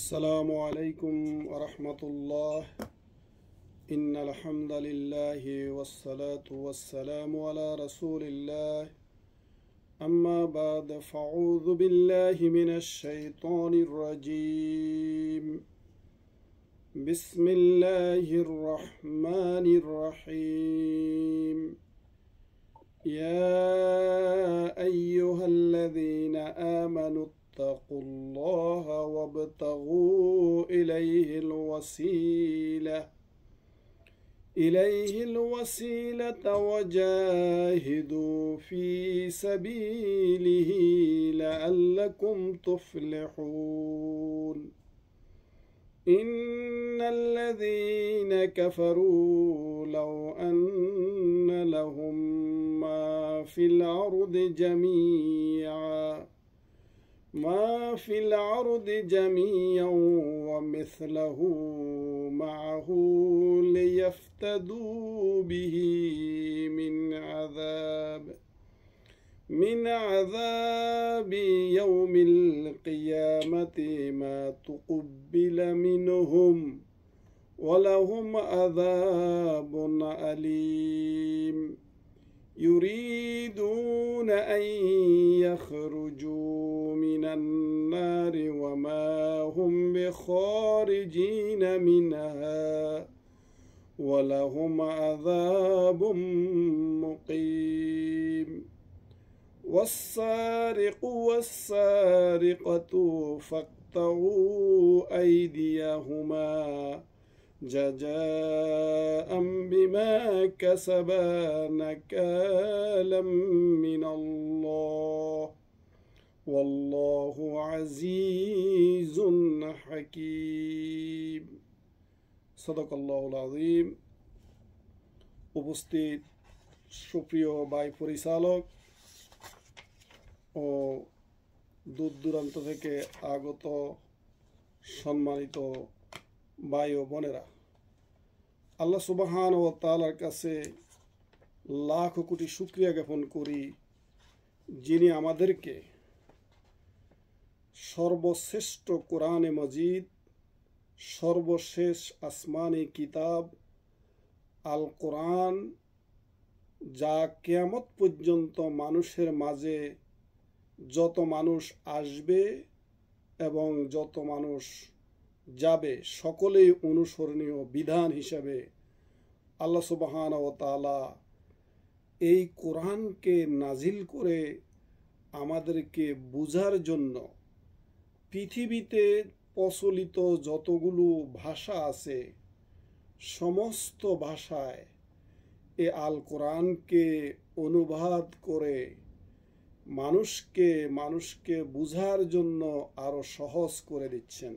السلام عليكم ورحمة الله. إن الحمد لله والصلاة والسلام على رسول الله. أما بعد فأعوذ بالله من الشيطان الرجيم. بسم الله الرحمن الرحيم. يا أيها الذين آمنوا اتقوا الله وابتغوا إليه الوسيلة وجاهدوا في سبيله لعلكم تفلحون. إن الذين كفروا لو أن لهم ما في الأرض جميعا ومثله معه ليفتدوا به من عذاب يوم القيامة ما تقبل منهم ولهم عذاب أليم. يريدون أن يخرجوا من النار وما هم بخارجين منها ولهم عذاب مقيم. والسارق والسارقة فاقطعوا أيديهما جزاء بما كسبا نكالا من الله والله عزيز حكيم. صدق الله العظيم. উপস্থিত সুপ্রিয় ভাই পরিচালক ও দূর দূরান্ত থেকে আগত সম্মানিত ভাই ও বোনেরা, আল্লাহ সুবহানাহু ওয়া তাআলার কাছে লাখ কোটি শুকরিয়া জ্ঞাপন করি, যিনি আমাদেরকে সর্বশ্রেষ্ঠ কোরআনে মজিদ, সর্বশেষ আসমানি কিতাব আল কোরআন, যা কিয়ামত পর্যন্ত মানুষের মাঝে যত মানুষ আসবে এবং যত মানুষ যাবে সকলেই অনুসরণীয় বিধান হিসাবে আল্লাহ সুবহানাহু ওয়া তাআলা এই কোরআনকে নাজিল করে আমাদেরকে বুঝার জন্য পৃথিবীতে প্রচলিত যতগুলো ভাষা আছে সমস্ত ভাষায় এ আল কোরআনকে অনুবাদ করে মানুষকে বুঝার জন্য আরো সহজ করে দিচ্ছেন,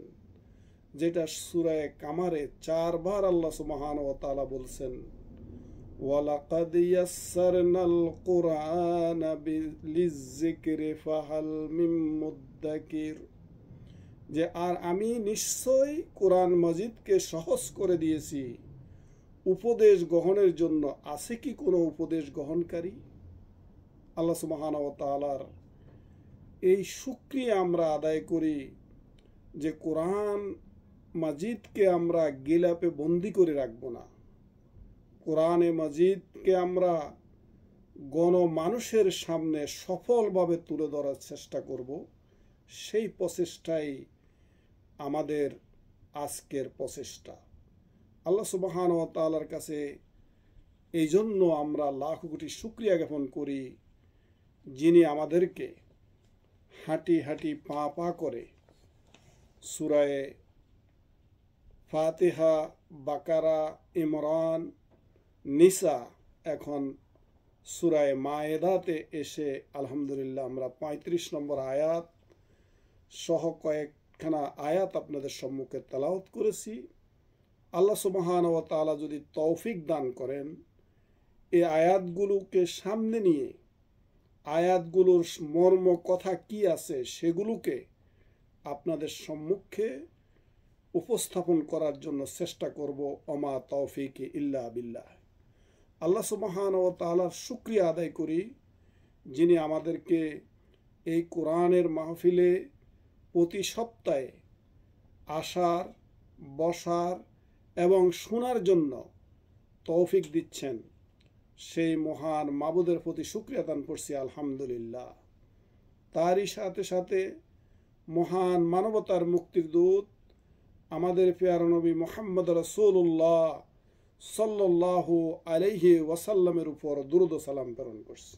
যেটা সূরা কামারে 4 বার আল্লাহ সুবহানাহু ওয়া তাআলা বলছেন, ওয়ালাকাদ ইয়াসসারনাল কুরআনা লিযিকরি ফাহাল মিন মুদ্দাকির, যে আর আমি নিশ্চয়ই কোরআন মাজিদকে সহজ করে দিয়েছি, উপদেশ গ্রহণের জন্য আছে কি কোনো উপদেশ গ্রহণকারী? আল্লাহ সুবহানাহু ওয়া তাআলার এই শুকরিয়া আমরা আদায় করি যে কোরআন মাজিদকে আমরা গিলাপে বন্দি করে রাখব না, কোরআনে মাজিদকে আমরা গণমানুষের সামনে সফলভাবে তুলে ধরার চেষ্টা করব। সেই প্রচেষ্টাই আমাদের আজকের প্রচেষ্টা। আল্লাহ সুবহানাহু ওয়া তাআলার কাছে এই জন্য আমরা লাখ কোটি শুকরিয়া জ্ঞাপন করি, যিনি আমাদেরকে হাঁটি হাঁটি পা পা করে সূরা ফাতিহা, বাকারা, ইমরান, নিসা, এখন সূরা মায়েদাতে এসে আলহামদুলিল্লাহ আমরা 35 নম্বর আয়াত সহ কয়েকখানা আয়াত আপনাদের সম্মুখে তেলাওয়াত করেছি। আল্লাহ সুবহানাহু ওয়া তাআলা যদি তৌফিক দান করেন, এই আয়াতগুলোকে সামনে নিয়ে আয়াতগুলোর মর্ম কথা কি আছে সেগুলোকে আপনাদের সম্মুখে উপস্থাপন করার জন্য চেষ্টা করব। ওমা তৌফিকি ইল্লা বিল্লাহ। আল্লাহ সুবহানাহু ওয়া তাআলার শুকরিয়া আদায় করি, যিনি আমাদেরকে এই কোরআনের মাহফিলে প্রতি সপ্তাহে আসার, বসার এবং শোনার জন্য তৌফিক দিচ্ছেন, সেই মহান মাবুদের প্রতি শুকরিয়া দান করছি আলহামদুলিল্লাহ। তারই সাথে সাথে মহান মানবতার মুক্তির দূত আমাদের প্রিয় নবী মুহাম্মদ রাসূলুল্লাহ সাল্লাল্লাহু আলাইহি ওয়াসাল্লামের উপর দুরূদ ও সালাম প্রেরণ করছি।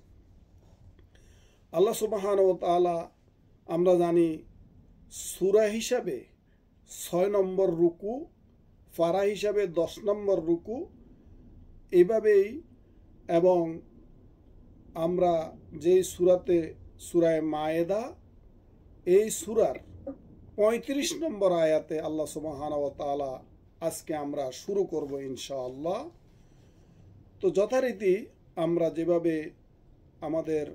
আল্লাহ সুবহানাহু ওয়া তাআলা, আমরা জানি সূরা হিসাবে 6 নম্বর রুকু, ফারা হিসাবে 10 নম্বর রুকু, এইভাবেই। এবং আমরা যেই সূরাতে সূরায়ে মায়েদা, এই সূরার 35 নম্বর আয়াতে আল্লাহ সুবহানাহু ওয়া তাআলা আজকে আমরা শুরু করব ইনশাআল্লাহ। তো যথারীতি আমরা যেভাবে আমাদের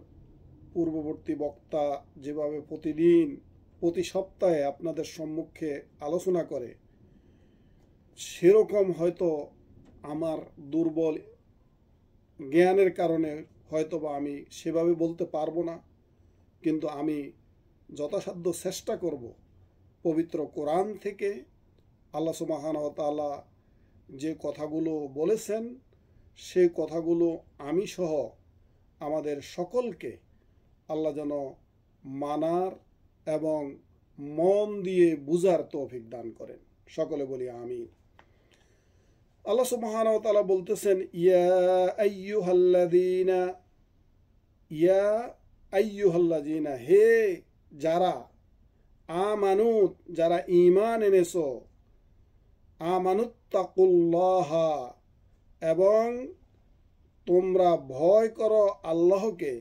পূর্ববর্তী বক্তা যেভাবে প্রতিদিন প্রতি সপ্তাহে আপনাদের সম্মুখে আলোচনা করে, সেরকম হয়তো আমার দুর্বল জ্ঞানের কারণে হয়তোবা আমি সেভাবে বলতে পারবো না, কিন্তু আমি যথাসাধ্য চেষ্টা করব পবিত্র কোরআন থেকে আল্লাহ সুবহানাহু ওয়া তাআলা যে কথাগুলো বলেছেন, সেই কথাগুলো আমি সহ আমাদের সকলকে আল্লাহ যেন মানার এবং মন দিয়ে বুঝার তৌফিক দান করেন। সকলে বলি আমিন। আল্লাহ সুবহানাহু ওয়া তাআলা বলতেছেন, ইয়া আইয়ুহাল্লাযীনা, হে যারা আমানুত, যারা ঈমান এনেছো, আমানুত্তাকুল্লাহা, এবং তোমরা ভয় করো আল্লাহকে,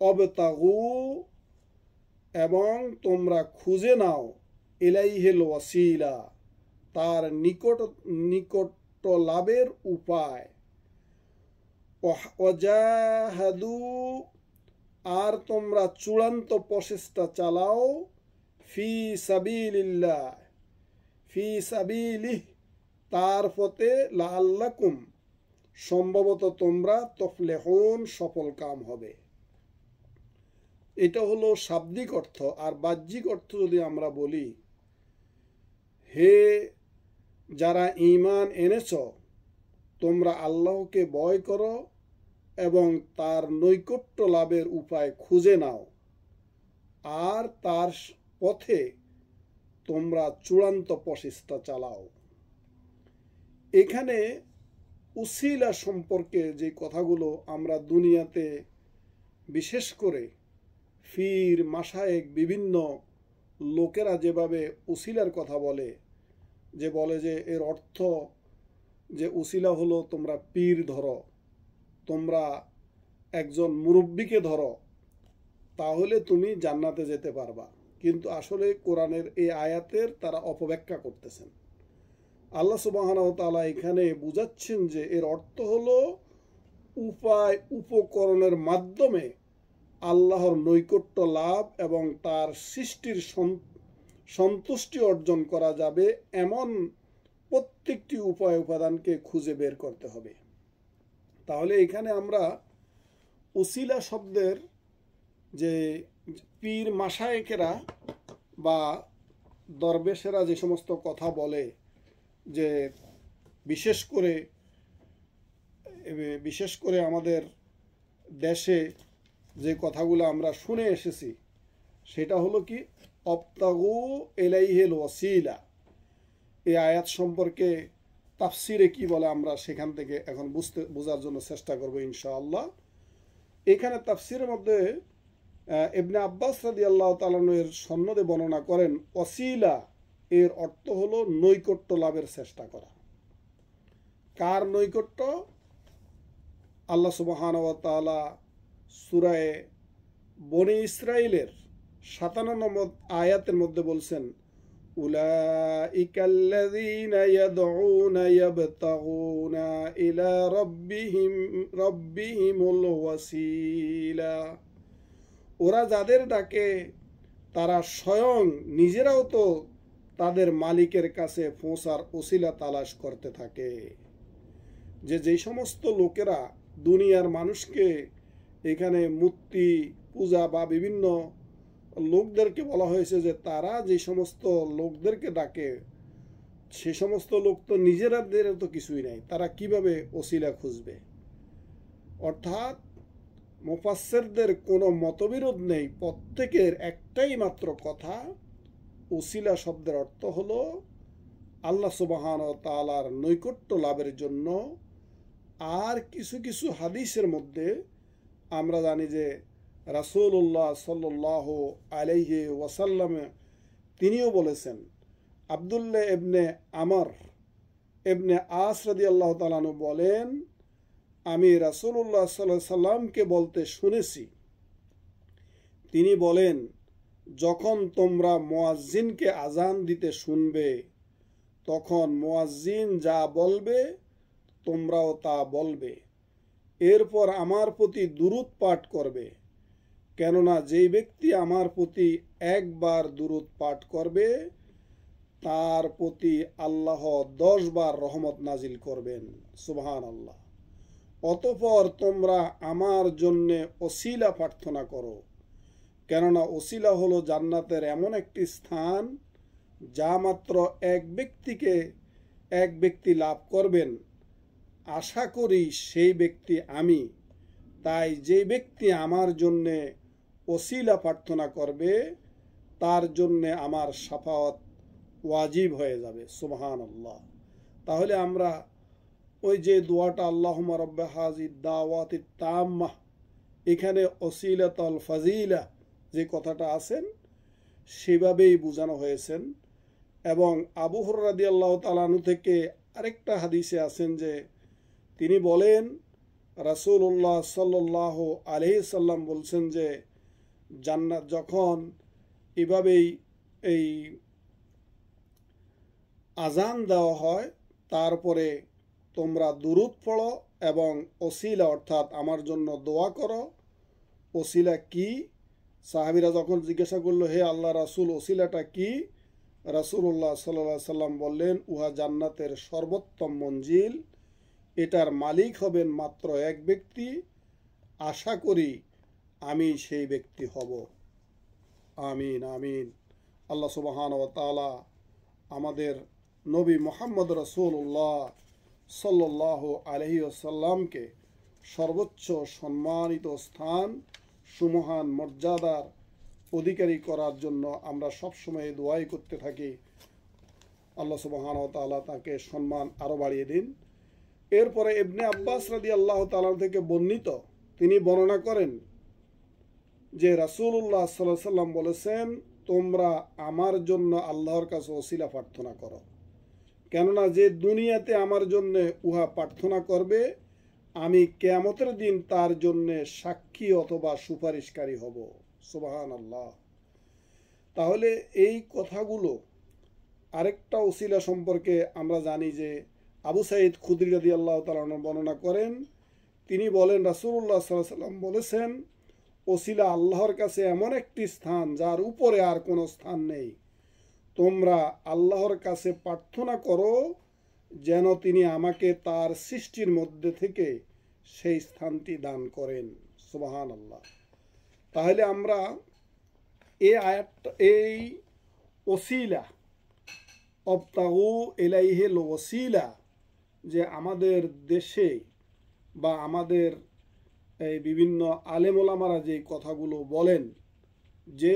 অবতাগু, এবং তোমরা খুঁজে নাও, ইলাইহিল ওয়াসিলা, তার নিকট লাভের উপায়, ওয়াজাহাদু, আর তোমরা চূড়ান্ত প্রচেষ্টা চালাও, ফি সাবিলিহ, তার পথে, লাআল্লাকুম, সম্ভবত তোমরা, তুফলিহুন, সফল কাম হবে। এটা হলো শাব্দিক অর্থ। আর বাহ্যিক অর্থ যদি আমরা বলি, হে যারা ঈমান এনেছ, তোমরা আল্লাহকে ভয় করো এবং তার নৈকট্য লাভের উপায় খুঁজে নাও, আর তার পথে তোমরা চূড়ান্ত প্রচেষ্টা চালাও। এখানে উসিলা সম্পর্কে যে কথাগুলো আমরা দুনিয়াতে বিশেষ করে ফির, মাশায়েখ, বিভিন্ন লোকেরা যেভাবে উসিলার কথা বলে, যে বলে যে এর অর্থ যে উসিলা হলো তোমরা পীর ধরো, তোমরা একজন মুরব্বীকে ধরো, তাহলে তুমি জান্নাতে যেতে পারবা। কিন্তু আসলে কোরআনের এই আয়াতের তারা অপব্যাখ্যা করতেছেন। আল্লাহ সুবহানাহু ওয়া তাআলা এখানে বুঝাচ্ছেন যে এর অর্থ হলো উপায়, উপকরণের মাধ্যমে আল্লাহর নৈকট্য লাভ এবং তার সৃষ্টির সন্তুষ্টি অর্জন করা যাবে এমন প্রত্যেকটি উপায় উপাদানকে খুঁজে বের করতে হবে। তাহলে এখানে আমরা উসিলা শব্দের যে পীর, মাশায়েখেরা বা দরবেশেরা যে সমস্ত কথা বলে, যে বিশেষ করে আমাদের দেশে যে কথাগুলো আমরা শুনে এসেছি, সেটা হলো কি, অবতাগু ইলাইহিল ওয়াসিলা। এই আয়াত সম্পর্কে তাফসিরে কি বলে আমরা সেখান থেকে এখন বোঝার জন্য চেষ্টা করব ইনশাআল্লাহ। এখানে তাফসিরের মধ্যে ইবনে আব্বাস রাদিয়াল্লাহু তাআলা এর সনদে বর্ণনা করেন, ওয়াসিলা এর অর্থ হলো নৈকট্য লাভের চেষ্টা করা। কার নৈকট্য? আল্লাহ সুবহানাহু ওয়া তাআলা সূরা বনী ইসরাইলের 57 নম্বর আয়াতের মধ্যে বলছেন, উলাইকাল্লাযীনা ইয়াদউনা ইয়াবতাগুনা ইলা রাব্বিহিমুল ওয়াসিলা, ওরা যাদের ডাকে তারা স্বয়ং নিজেরাও তো তাদের মালিকের কাছে পৌঁছার ওসিলা তালাশ করতে থাকে। যেই সমস্ত লোকেরা দুনিয়ার মানুষকে এখানে মূর্তি পূজা বা বিভিন্ন লোকদেরকে বলা হয়েছে যে তারা যে সমস্ত লোকদেরকে ডাকে সে সমস্ত লোক তো নিজেরাদের তো কিছুই নাই, তারা কিভাবে ওসিলা খুঁজবে। অর্থাৎ মুফাসসিরদের কোনো মতবিরোধ নেই, প্রত্যেকের একটাই মাত্র কথা, ওসিলা শব্দের অর্থ হলো আল্লাহ সুবহানাহু ওয়া তাআলার নৈকট্য লাভের জন্য। আর কিছু কিছু হাদিসের মধ্যে আমরা জানি যে রাসূলুল্লাহ সাল্লাল্লাহু আলাইহি ওয়াসাল্লাম তিনিও বলেছেন, আব্দুল্লাহ ইবনে আমর ইবনে আস রাদিয়াল্লাহু তাআলা আনহু বলেন, আমি রাসূলুল্লাহ সাল্লাল্লাহু আলাইহি সাল্লামকে বলতে শুনেছি, তিনি বলেন, যখন তোমরা মুয়াজ্জিনকে আজান দিতে শুনবে তখন মুয়াজ্জিন যা বলবে তোমরাও তা বলবে, এরপর আমার প্রতি দুরূদ পাঠ করবে, কেননা যেই ব্যক্তি আমার প্রতি একবার দুরূদ পাঠ করবে তার প্রতি আল্লাহ 10 বার রহমত নাজিল করবেন। সুবহানাল্লাহ। অতঃপর তোমরা আমার জন্য ওসিলা প্রার্থনা করো, কেননা ওসিলা হলো জান্নাতের এমন একটি স্থান যা মাত্র এক ব্যক্তি লাভ করবেন। আশা করি সেই ব্যক্তি আমি, তাই যে ব্যক্তি আমার জন্যে ওসিলা প্রার্থনা করবে তার জন্যে আমার শাফাআত ওয়াজিব হয়ে যাবে। সুবহানাল্লাহ। তাহলে আমরা ওই যে দোয়াটা আল্লাহুম্মা রাব্বা হাযিদ দাওয়াতিত তাম্মাহ, এখানে ওসিলাতুল ফাজিলা যে কথাটা আছেন সেভাবেই বোঝানো হয়েছেন। এবং আবু হুরায়রা রাদিয়াল্লাহু তাআলা আনহু থেকে আরেকটা হাদিসে আছেন যে তিনি বলেন, রাসূলুল্লাহ সাল্লাল্লাহু আলাইহি সাল্লাম বলছেন যে জান্নাত যখন এভাবেই এই আজান দেওয়া হয় তারপরে তোমরা দুরূদ পড়ো এবং ওসিলা অর্থাৎ আমার জন্য দোয়া করো। ওসিলা কি? সাহাবীরা যখন জিজ্ঞাসা করলো, হে আল্লাহ রাসূল, ওসিলাটা কি? রাসূলুল্লাহ সাল্লাল্লাহু আলাইহি সাল্লাম বললেন, উহা জান্নাতের সর্বোত্তম মঞ্জিল, এটার মালিক হবেন মাত্র এক ব্যক্তি, আশা করি আমি সেই ব্যক্তি হব। আমিন আমিন। আল্লাহ সুবহানাহু ওয়া তাআলা আমাদের নবী মুহাম্মদ রাসূলুল্লাহ সাল্লাল্লাহু আলাইহি ওয়াসাল্লামকে সর্বোচ্চ সম্মানিত স্থান, সুমহান মর্যাদার অধিকারী করার জন্য আমরা সবসময় দোয়াই করতে থাকি। আল্লাহ সুবহানাহু ওয়া তাআলা তাকে সম্মান আরও বাড়িয়ে দিন। এরপরে ইবনে আব্বাস রাদিয়াল্লাহু তাআলা থেকে বর্ণিত, তিনি বর্ণনা করেন যে রাসূলুল্লাহ সাল্লাল্লাহু আলাইহি ওয়াসাল্লাম বলেছেন, তোমরা আমার জন্য আল্লাহর কাছে ওসিলা প্রার্থনা করো, কেননা যে দুনিয়াতে আমার জন্য উহা প্রার্থনা করবে আমি কিয়ামতের দিন তার জন্য সাক্ষী অথবা সুপারিশকারী হব। সুবহানাল্লাহ। তাহলে এই কথাগুলো, আরেকটা ওসিলা সম্পর্কে আমরা জানি যে আবু সাঈদ খুদরি রাদিয়াল্লাহু তাআলা বর্ণনা করেন, তিনি বলেন রাসূলুল্লাহ সাল্লাল্লাহু আলাইহি ওয়াসাল্লাম বলেছেন, ওসিলা আল্লাহর কাছে এমন একটি স্থান যার উপরে আর কোনো স্থান নেই। তোমরা আল্লাহর কাছে প্রার্থনা করো যেন তিনি আমাকে তার সৃষ্টির মধ্যে থেকে সেই স্থানটি দান করেন। সুবহানাল্লাহ। তাহলে আমরা এই ওসিলা অবতাগু ইলাইহিল ওসিলা, যে আমাদের দেশে বা আমাদের এই বিভিন্ন আলেম ওলামারা যে কথাগুলো বলেন যে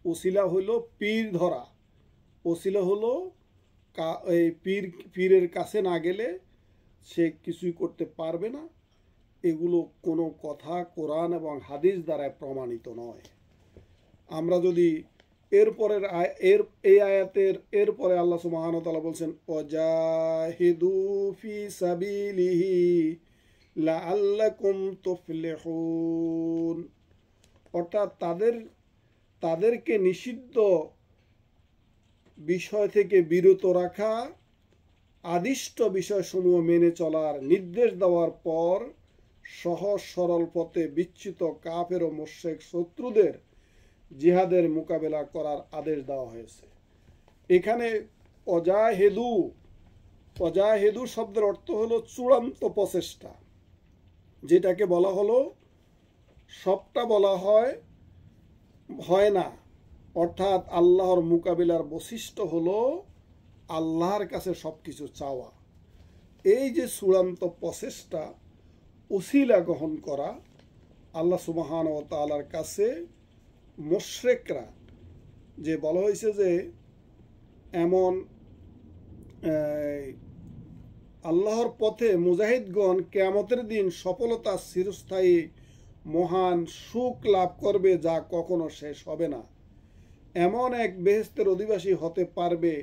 ওসিলা হলো পীর ধরা, ওসিলা হলো এই পীরের কাছে না গেলে সে কিছুই করতে পারবে না, এগুলো কোনো কথা কোরআন এবং হাদিস দ্বারা প্রমাণিত নয়। আমরা যদি এই আয়াতের এরপরে আল্লাহ সুবহানাহু ওয়া তাআলা বলছেন, ওয়াজাহিদু ফি সাবিলিহি লাআল্লাকুম তুফলিহুন, অর্থাৎ তাদেরকে নিষিদ্ধ বিষয় থেকে বিরত রাখা, আদিষ্ট বিষয়সমূহ মেনে চলার নির্দেশ দেওয়ার পর সহজ সরল পথে বিচ্যুত কাফের ও মুশরিক শত্রুদের জিহাদের মোকাবেলা করার আদেশ দেওয়া হয়েছে। এখানে অজাহেদু শব্দের অর্থ হলো চূড়ান্ত প্রচেষ্টা, যেটাকে বলা হলো সবটা বলা হয় না, অর্থাৎ আল্লাহর মোকাবিলার বৈশিষ্ট্য হলো আল্লাহর কাছে সবকিছু চাওয়া। এই যে চূড়ান্ত প্রচেষ্টা, উসিলা গ্রহণ করা, আল্লাহ সুবহানাহু ওয়া তাআলার কাছে মুশরিকরা, যে বলা হয়েছে যে এমন আল্লাহর পথে মুজাহিদগণ কিয়ামতের দিন সফলতা চিরস্থায়ী মহান সুখ লাভ করবে যা কখনো শেষ হবে না। এমন এক বেহেশতের অধিবাসী হতে পারবে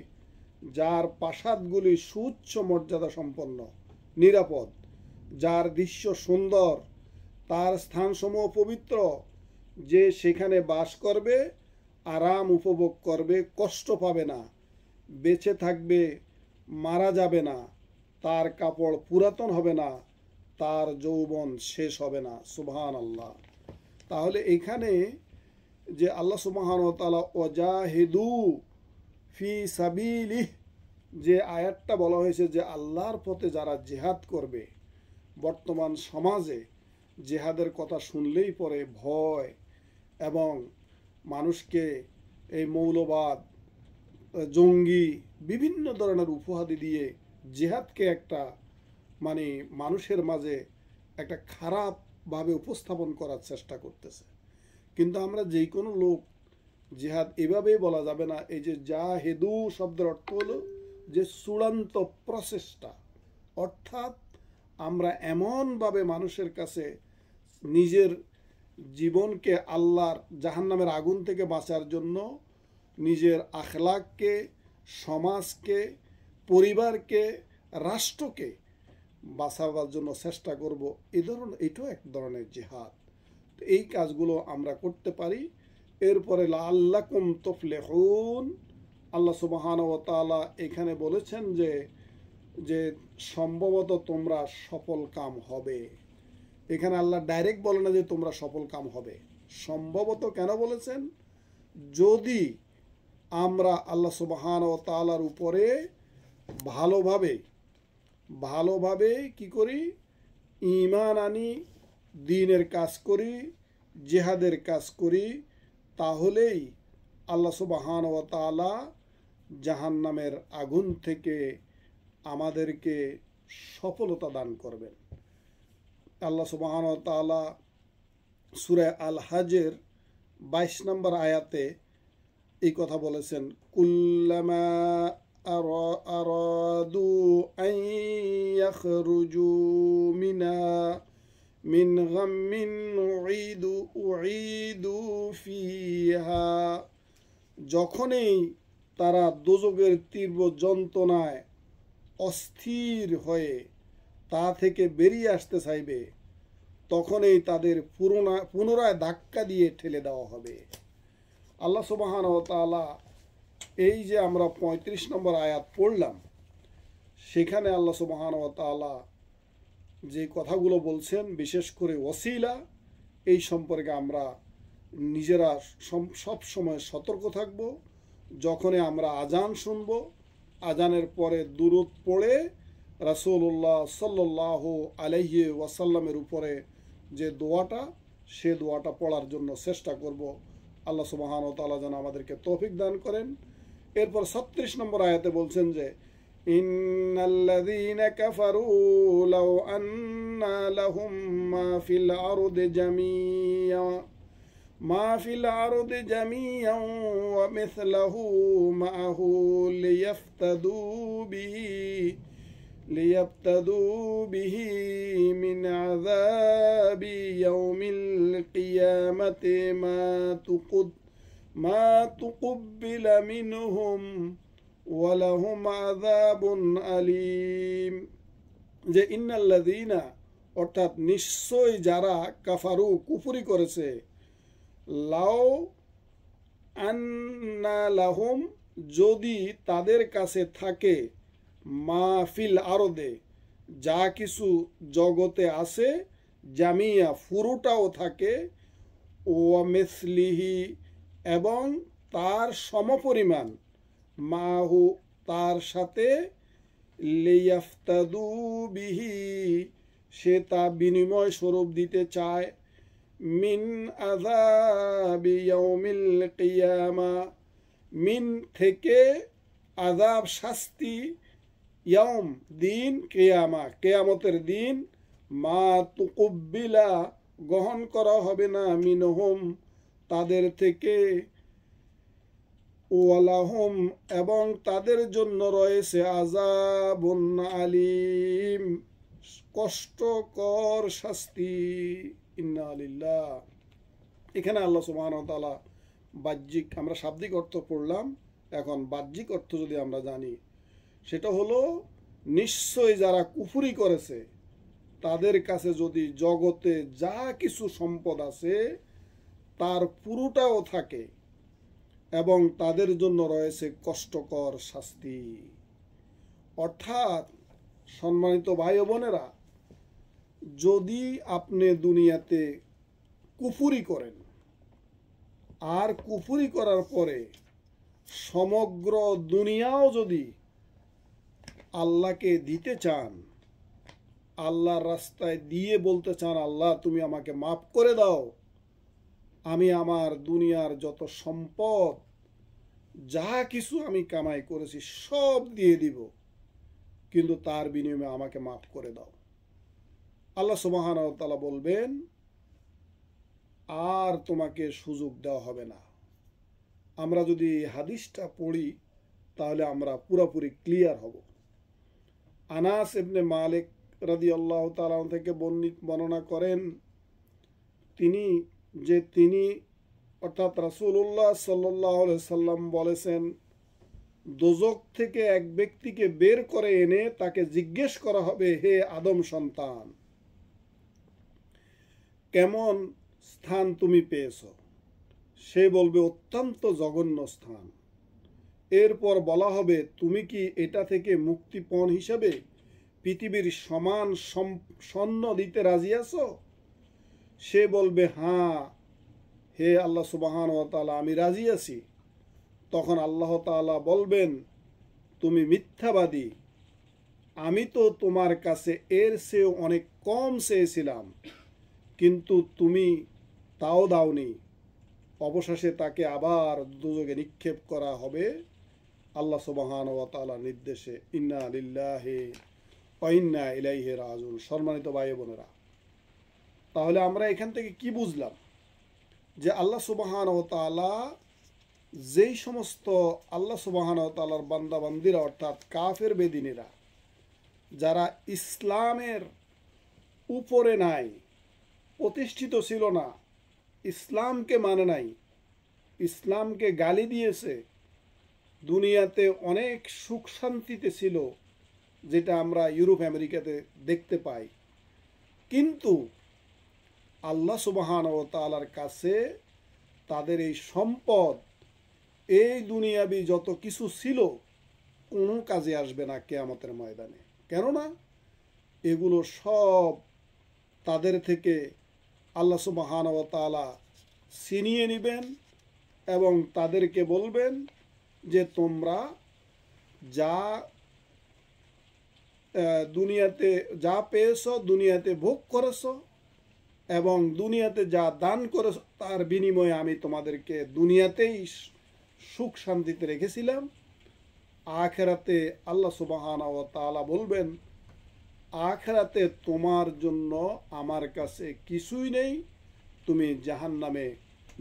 যার প্রাসাদগুলি সুউচ্চ মর্যাদা সম্পন্ন, নিরাপদ, যার দৃশ্য সুন্দর, তার স্থানসমূহ পবিত্র, যে সেখানে বাস করবে, আরাম উপভোগ করবে, কষ্ট পাবে না, বেঁচে থাকবে, মারা যাবে না, তার কাপড় পুরাতন হবে না, তার যৌবন শেষ হবে না। সুবহানাল্লাহ। তাহলে এখানে যে আল্লাহ সুবহানাহু ওয়া তাআলা ওয়াজাহিদু ফি সাবিলিহ, যে আয়াতটা বলা হয়েছে যে আল্লাহর পথে যারা জিহাদ করবে, বর্তমান সমাজে জিহাদের কথা শুনলেই পরে ভয় এবং মানুষকে এই মৌলবাদ, জঙ্গি, বিভিন্ন ধরনের উপহাদি দিয়ে জিহাদকে একটা মানুষের মাঝে একটা খারাপভাবে উপস্থাপন করার চেষ্টা করতেছে। কিন্তু আমরা যেই কোনো লোক জিহাদ এভাবেই বলা যাবে না। এই যে জাহেদু শব্দের অর্থ হলো যে চূড়ান্ত প্রচেষ্টা, অর্থাৎ আমরা এমনভাবে মানুষের কাছে নিজের জীবনকে আল্লাহর জাহান্নামের আগুন থেকে বাঁচার জন্য নিজের আখলাককে, সমাজকে, পরিবারকে, রাষ্ট্রকে বাঁচাবার জন্য চেষ্টা করব। এটাও এক ধরনের জিহাদ। এই কাজগুলো আমরা করতে পারি। এরপরে লাআল্লাকুম তুফলিহুন, আল্লাহ সুবহানাহু ওয়া তাআলা এখানে বলেছেন যে সম্ভবত তোমরা সফল কাম হবে। এখানে আল্লাহ ডাইরেক্ট বলে না যে তোমরা সফল কাম হবে, সম্ভবত কেন বলেছেন? যদি আমরা আল্লাহ সুবহানাহু ওয়া তাআলার উপরে ভালোভাবে কি করি, ঈমান আনি, দ্বীনের কাজ করি, জিহাদের কাজ করি, তাহলেই আল্লাহ সুবহানাহু ওয়া তাআলা জাহান্নামের আগুন থেকে আমাদেরকে সফলতা দান করবেন। আল্লাহ সুবহানাহু ওয়া তাআলা সূরা আল হজের 22 নম্বর আয়াতে এই কথা বলেছেন, কুল্লামা আরাদু আন ইয়াখরুজু মিন গাম্মিন উঈদু ফিহা, যখনই তারা দোজখের তীব্র যন্ত্রণায় অস্থির হয়ে তা থেকে বেরিয়ে আসতে চাইবে, তখনই তাদের পুনরায় ধাক্কা দিয়ে ঠেলে দেওয়া হবে। আল্লাহ সুবহানাহু ওয়া তাআলা এই যে আমরা 35 নম্বর আয়াত পড়লাম, সেখানে আল্লাহ সুবহানাহু ওয়া তাআলা যে কথাগুলো বলছেন, বিশেষ করে ওসিলা, এই সম্পর্কে আমরা নিজেরা সব সময় সতর্ক থাকব। যখনই আমরা আজান শুনব, আজানের পরে দুরূদ পড়ে রাসূলুল্লাহ সাল্লাল্লাহু আলাইহি ওয়াসাল্লামের উপরে যে দোয়াটা, সে দোয়াটা পড়ার জন্য চেষ্টা করব। আল্লাহ সুবহানাহু ওয়া তাআলা যেন আমাদেরকে তৌফিক দান করেন। এরপর 36 নম্বর আয়াতে বলছেন যে ইন্নাল্লাযীনা কাফারু লাউ আন্না লাহুম মা ফিল আরদি জামিআন ওয়া মিছলহু মাআহু লিয়াফতাদু বিহি মিন আযাবি ইয়াউমিল কিয়ামাতি মা তুকুব্বিলা মিনহুম ওয়া লাহুম আযাবুন আলীম। যে ইন্নাল্লাযীনা, অর্থাৎ নিশ্চয় যারা কাফারু, কুফরি করেছে, লাউ আন্না লাহুম, যদি তাদের কাছে থাকে, মা ফিল আরদে, যা কিছু জগতে আছে, জামিয়া, ফুরুটাও থাকে, ওয়া মিসলিহি, এবং তার সমপরিমাণ, মাহু, তার সাথে, লিয়াফতাদু বিহি, সে তা বিনিময় স্বরূপ দিতে চায়, মিন আযাবি ইয়াউমিল কিয়ামা, মিন থেকে, আযাব শাস্তি, ইয়াউম দিন, কিয়ামা কিয়ামতের দিন, মা তুকুব্বিলা গ্রহণ করা হবে না, মিনহুম তাদের থেকে, ওয়ালাহুম এবং তাদের জন্য রয়েছে আযাবুন আলিম কষ্টকর শাস্তি। ইন্না লিল্লাহ। এখানে আল্লাহ সুবহানাহু ওয়া তাআলা বাহ্যিক, আমরা শাব্দিক অর্থ পড়লাম, এখন বাহ্যিক অর্থ যদি আমরা জানি, সেটা হলো নিশ্চয় যারা কুফরি করেছে তাদের কাছে যদি জগতে যা কিছু সম্পদ আছে তার পুরোটাও থাকে এবং তাদের জন্য রয়েছে কষ্টকর শাস্তি। অর্থাৎ সম্মানিত ভাই ও বোনেরা, যদি আপনি দুনিয়াতে কুফরি করেন আর কুফরি করার পরে সমগ্র দুনিয়াও যদি আল্লাহকে দিতে চান, আল্লাহর রাস্তায় দিয়ে বলতে চান, আল্লাহ তুমি আমাকে মাফ করে দাও, আমি আমার দুনিয়ার যত সম্পদ যা কিছু আমি কামাই করেছি সব দিয়ে দিব, কিন্তু তার বিনিময়ে আমাকে মাফ করে দাও, আল্লাহ সুবহানাহু ওয়া তাআলা বলবেন আর তোমাকে সুযোগ দেওয়া হবে না। আমরা যদি হাদিসটা পড়ি তাহলে আমরা পুরোপুরি ক্লিয়ার হব। আনাস ইবনে মালিক রাদিয়াল্লাহু তাআলা থেকে বর্ণনা করেন তিনি অর্থাৎ রাসূলুল্লাহ সাল্লাল্লাহু আলাইহি সাল্লাম বলেছেন, দোজখ থেকে এক ব্যক্তিকে বের করে এনে তাকে জিজ্ঞেস করা হবে, হে আদম সন্তান, কেমন স্থান তুমি পেয়েছ? সে বলবে, অত্যন্ত জঘন্য স্থান। এরপর বলা হবে, তুমি কি এটা থেকে মুক্তিপণ হিসাবে পৃথিবীর সমান স্বর্ণ দিতে রাজি আছো? সে বলবে, হ্যাঁ হে আল্লাহ সুবহানাহু ওয়া তাআলা, আমি রাজি আছি। তখন আল্লাহ তাআলা বলবেন, তুমি মিথ্যাবাদী, আমি তো তোমার কাছে এর চেয়েও অনেক কম চেয়েছিলাম, কিন্তু তুমি তাও দাওনি। অবশেষে তাকে আবার দুজকে নিক্ষেপ করা হবে আল্লাহ সুবহানাহু ওয়া তাআলার নির্দেশে। ইন্না লিল্লাহি ওয়া ইন্না ইলাইহি রাজিউন। সম্মানিত ভাই বোনেরা, তাহলে আমরা এখান থেকে কি বুঝলাম? যে আল্লাহ সুবহানাহু ওয়া তাআলা যেই সমস্ত আল্লাহ সুবহানাহু ওয়া তাআলার বান্দাবান্দিরা অর্থাৎ কাফের বেদিনীরা যারা ইসলামের উপরে নাই, প্রতিষ্ঠিত ছিল না, ইসলামকে মানে নাই, ইসলামকে গালি দিয়েছে, দুনিয়াতে অনেক সুখ শান্তিতে ছিল, যেটা আমরা ইউরোপ আমেরিকাতে দেখতে পাই, কিন্তু আল্লাহ সুবহানাহু ওয়া তাআলার কাছে তাদের এই সম্পদ, এই দুনিয়াবি যত কিছু ছিল, কোনো কাজে আসবে না কিয়ামতের ময়দানে। কেননা এগুলো সব তাদের থেকে আল্লাহ সুবহানাহু ওয়া তাআলা ছিনিয়ে নেবেন এবং তাদেরকে বলবেন যে তোমরা যা দুনিয়াতে যা পেয়েছো, দুনিয়াতে ভোগ করেছো এবং দুনিয়াতে যা দান করেছো, তার বিনিময়ে আমি তোমাদেরকে দুনিয়াতেই সুখ শান্তিতে রেখেছিলাম। আখিরাতে আল্লাহ সুবহানাহু ওয়া তাআলা বলবেন, আখিরাতে তোমার জন্য আমার কাছে কিছুই নেই, তুমি জাহান্নামে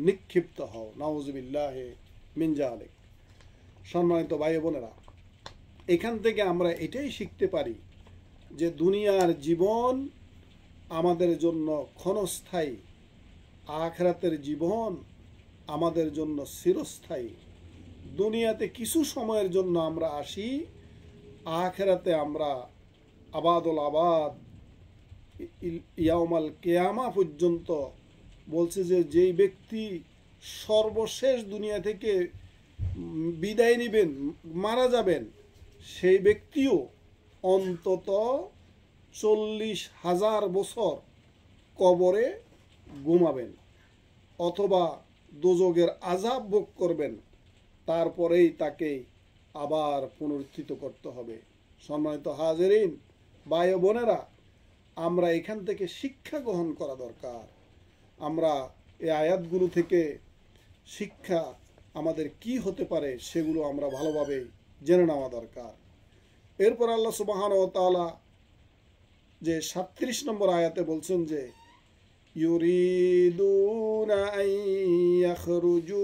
নিক্ষিপ্ত হও। নাউযুবিল্লাহি মিন যালিক। সম্মানিত ভাই বোনেরা, এখান থেকে আমরা এটাই শিখতে পারি যে দুনিয়ার জীবন আমাদের জন্য ক্ষণস্থায়ী, আখিরাতের জীবন আমাদের জন্য চিরস্থায়ী। দুনিয়াতে কিছু সময়ের জন্য আমরা আসি, আখিরাতে আমরা আবাদুল আবাদ ইয়াউমাল কিয়ামা পর্যন্ত বলছে যে যেই ব্যক্তি সর্বশেষ দুনিয়া থেকে বিদায় নেবেন, মারা যাবেন, সেই ব্যক্তিও অন্তত 40,000 বছর কবরে ঘুমাবেন অথবা দোজখের আযাব ভোগ করবেন, তারপরেই তাকে আবার পুনরুত্থিত করতে হবে। সম্মানিত হাজেরিন, ভাই ও বোনেরা, আমরা এখান থেকে শিক্ষা গ্রহণ করা দরকার। আমরা এই আয়াতগুলো থেকে শিক্ষা আমাদের কি হতে পারে সেগুলো আমরা ভালোভাবে জেনে নেওয়া দরকার। এরপর আল্লাহ সুবহানাহু ওয়া তাআলা যে 37 নম্বর আয়াতে বলছেন যে ইউরিদুনা আন ইয়াখরুজু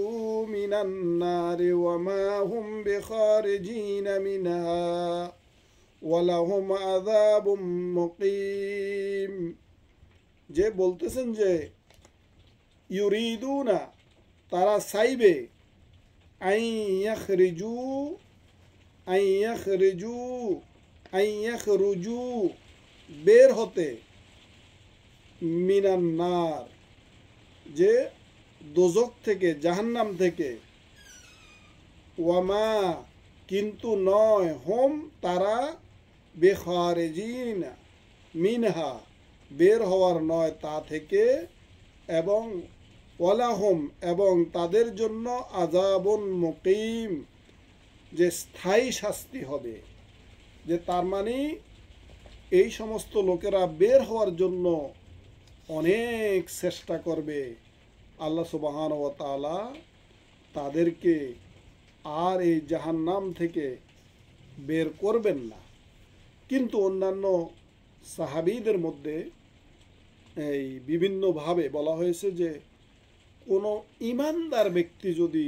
মিনান নারি ওয়া মা হুম বিখারিজিনা মিনহা ওয়া লাহুম আযাবুম মুকিম, যে বলতেছেন যে ইউরিদুনা তারা চাইবে আন ইয়াখরুজু বের হতে মিনান নার যে দোজখ থেকে জাহান্নাম থেকে, ওয়ামা কিন্তু নয়, হোম তারা বেখারিজিনা মিনহা বের হওয়ার নয় তা থেকে, এবং ওয়ালাহুম এবং তাদের জন্য আযাবুন মুকিম যে স্থায়ী শাস্তি হবে। যে তার মানে এই সমস্ত লোকেরা বের হওয়ার জন্য অনেক চেষ্টা করবে, আল্লাহ সুবহানাহু ওয়া তাআলা তাদেরকে আর এই জাহান্নাম থেকে বের করবেন না। কিন্তু অন্যান্য সাহাবীদের মধ্যে এই বিভিন্নভাবে বলা হয়েছে যে কোনো ইমানদার ব্যক্তি যদি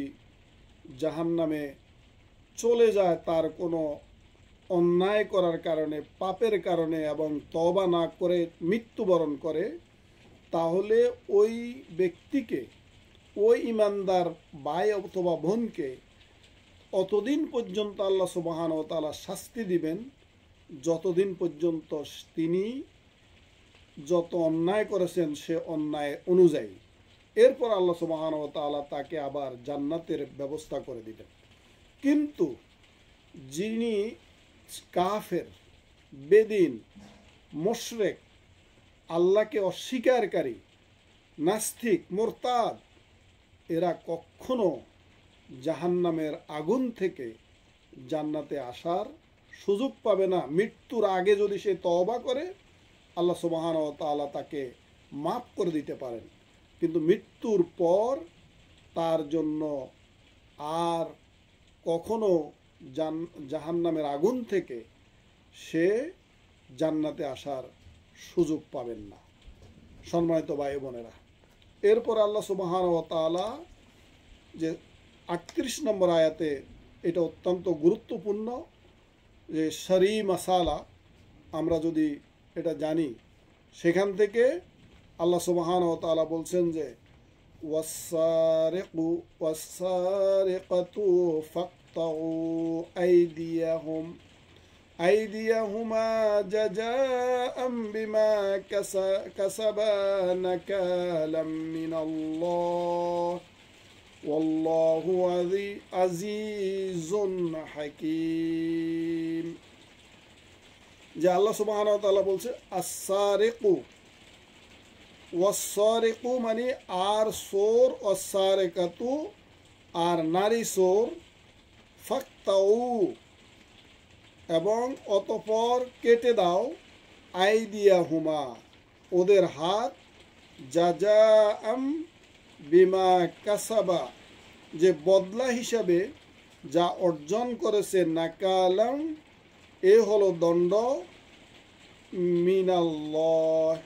জাহান্নামে চলে যায় তার কোনো অন্যায় করার কারণে, পাপের কারণে এবং তওবা না করে মৃত্যুবরণ করে, তাহলে ওই ব্যক্তিকে, ওই ইমানদার ভাই অথবা বোনকে অতদিন পর্যন্ত আল্লাহ সুবহানাহু ওয়া তাআলা শাস্তি দিবেন যতদিন পর্যন্ত তিনি যত অন্যায় করেছেন সে অন্যায় অনুযায়ী। এরপর আল্লাহ সুবহানাহু ওয়া তাআলা তাকে আবার জান্নাতের ব্যবস্থা করে দিবেন। কিন্তু যিনি কাফের, বেদিন, মুশরিক, আল্লাহকে অস্বীকারী, নাস্তিক, মুরতাদ, এরা কখনো জাহান্নামের আগুন থেকে জান্নাতে আসার সুযোগ পাবে না। মৃত্যুর আগে যদি সে তওবা করে আল্লাহ সুবহানাহু ওয়া তাআলা তাকে মাফ করে দিতে পারেন, কিন্তু মৃত্যুর পর তার জন্য আর কখনো জাহান্নামের আগুন থেকে সে জান্নাতে আসার সুযোগ পাবেন না। সম্মানিত ভাই বোনেরা, এরপর আল্লাহ সুবহানাহু ওয়া তাআলা যে 38 নম্বর আয়াতে, এটা অত্যন্ত গুরুত্বপূর্ণ যে শরঈ মাসালা আমরা যদি এটা জানি, সেখান থেকে আল্লাহ সুবহানাহু ওয়া তাআলা বলছেন যে ওয়াসসারিকু ওয়াসসারিকাতু ফাকতাউ আইদিয়াহুমা জাযাআম বিমা কাসাবা নাকালাম মিনাল্লাহ ওয়াল্লাহু আজিজুন হাকীম। যে আল্লাহ সুবহানাহু ওয়া তাআলা বলছে আসসারিকু ওয়াসসারিকু মানে আর চোর, ওয়াসসারিকাতু আর নারী চোর, ফাকতাউ এবং অতঃপর কেটে দাও, আইদিয়াহুমা ওদের হাত, জাযাআম বিমা কাসাবা যে বদলা হিসাবে যা অর্জন করেছে, নাকালাম এ হলো দণ্ড, মিনাল্লাহ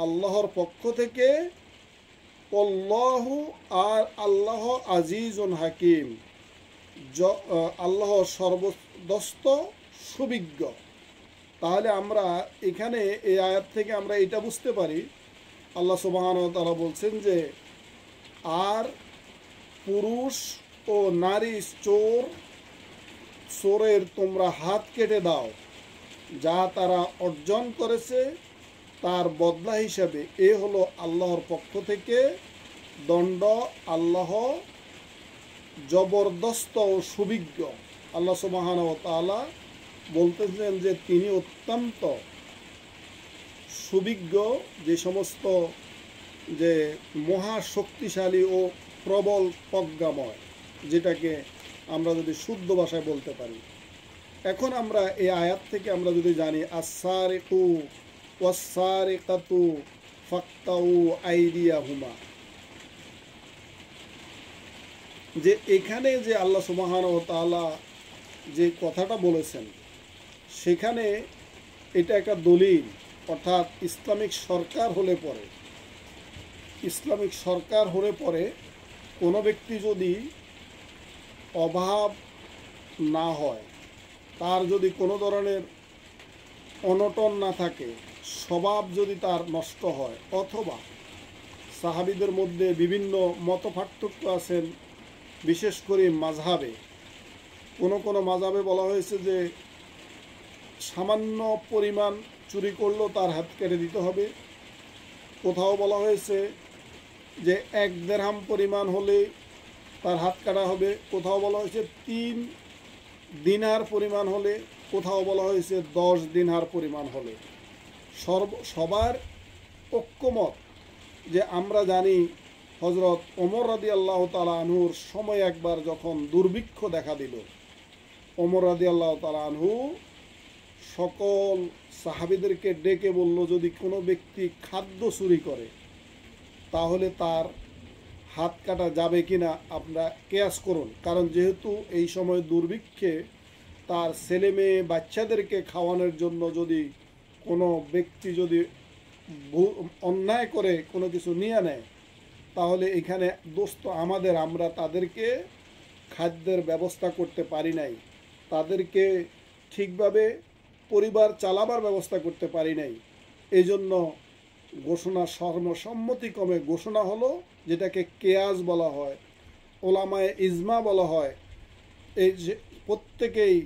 আল্লাহর পক্ষ থেকে, আল্লাহু আর আল্লাহ আজিজুন হাকিম আল্লাহ সর্বদস্ত সুবিজ্ঞ। তাহলে আমরা এখানে এই আয়াত থেকে আমরা এটা বুঝতে পারি, আল্লাহ সুবহানাহু ওয়া তাআলা বলছেন যে আর পুরুষ ও নারী চোরের তোমরা হাত কেটে দাও, যা তারা অর্জন করেছে তার বদলা হিসাবে, এ হলো আল্লাহর পক্ষ থেকে দণ্ড, আল্লাহ জবরদস্ত ও সুবিজ্ঞ। আল্লাহ সুবহানাহু ওয়া তাআলা বলতেছেন যে তিনি অত্যন্ত সুবিজ্ঞ, যে সমস্ত যে মহা শক্তিশালী ও প্রবল প্রজ্ঞাময়, যেটাকে আমরা যদি শুদ্ধ ভাষায় বলতে পারি। এখন আমরা এই আয়াত থেকে আমরা যদি জানি আসসারিকু ওয়াসসারিকাতু ফাকতাউ আইদিয়াহুমা, যে এখানে যে আল্লাহ সুবহানাহু ওয়া তাআলা যে কথাটা বলেছেন, সেখানে এটা একটা দলিল, অর্থাৎ ইসলামিক সরকার হলে পরে কোনো ব্যক্তি যদি অভাব না হয়, তার যদি কোনো ধরনের অনটন না থাকে, স্বভাব যদি তার নষ্ট হয়, অথবা সাহাবীদের মধ্যে বিভিন্ন মত পার্থক্য আছেন, বিশেষ করে মাযহাবে। কোনো মাযহাবে বলা হয়েছে যে সামান্য পরিমাণ চুরি করলেও তার হাত কেটে দিতে হবে। কোথাও বলা হয়েছে যে 1 দিরহাম পরিমাণ হলে তার হাত কাটা হবে। কোথাও বলা হয়েছে 3 দিনার পরিমাণ হলে, কোথাও বলা হয়েছে 10 দিনার পরিমাণ হলে। সবার ঐক্যমত যে আমরা জানি হযরত ওমর রাদিয়াল্লাহু তাআলা আনহুর সময় একবার যখন দুর্ভিক্ষ দেখা দিল, ওমর রাদিয়াল্লাহু তাআলা আনহু সকল সাহাবীদেরকে ডেকে বলল, যদি কোনো ব্যক্তি খাদ্য চুরি করে তাহলে তার হাত কাটা যাবে কিনা আপনারা কেয়াস করুন। কারণ যেহেতু এই সময় দুর্ভিক্ষে তার ছেলে মেয়ে বাচ্চাদেরকে খাওয়ানোর জন্য যদি কোনো ব্যক্তি যদি অন্যায় করে কোনো কিছু নিয়ে নেয়, তাহলে এখানে দোস্ত আমাদের, আমরা তাদেরকে খাদ্যের ব্যবস্থা করতে পারি নাই, তাদেরকে ঠিকভাবে পরিবার চালাবার ব্যবস্থা করতে পারি নাই। এই জন্য ঘোষণা, সর্বসম্মতিক্রমে ঘোষণা হলো, যেটাকে কেয়াস বলা হয়, ওলামায়ে ইজমা বলা হয়। এই যে প্রত্যেকেই